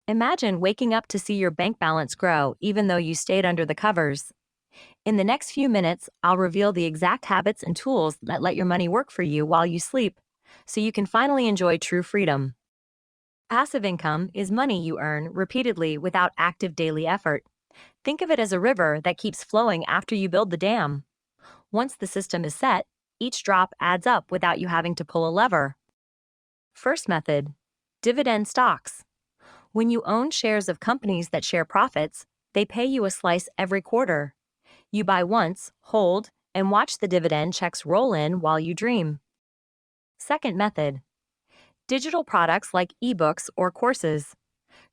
Imagine waking up to see your bank balance grow even though you stayed under the covers. In the next few minutes, I'll reveal the exact habits and tools that let your money work for you while you sleep, so you can finally enjoy true freedom. Passive income is money you earn repeatedly without active daily effort. Think of it as a river that keeps flowing after you build the dam. Once the system is set, each drop adds up without you having to pull a lever. First method, dividend stocks. When you own shares of companies that share profits, they pay you a slice every quarter. You buy once, hold, and watch the dividend checks roll in while you dream. Second method, digital products like ebooks or courses.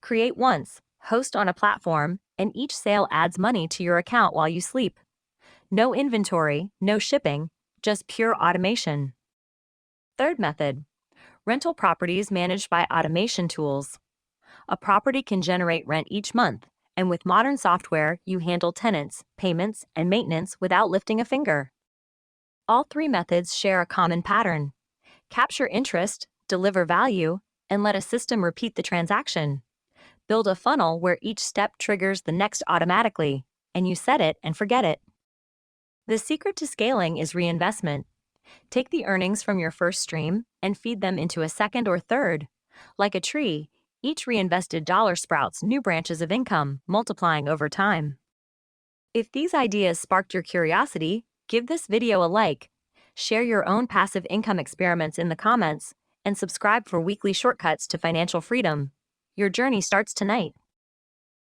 Create once, host on a platform, and each sale adds money to your account while you sleep. No inventory, no shipping, just pure automation. Third method, rental properties managed by automation tools. A property can generate rent each month, and with modern software, you handle tenants, payments, and maintenance without lifting a finger. All three methods share a common pattern. Capture interest, deliver value, and let a system repeat the transaction. Build a funnel where each step triggers the next automatically, and you set it and forget it. The secret to scaling is reinvestment. Take the earnings from your first stream and feed them into a second or third. Like a tree, each reinvested dollar sprouts new branches of income, multiplying over time. If these ideas sparked your curiosity, give this video a like, share your own passive income experiments in the comments, and subscribe for weekly shortcuts to financial freedom. Your journey starts tonight.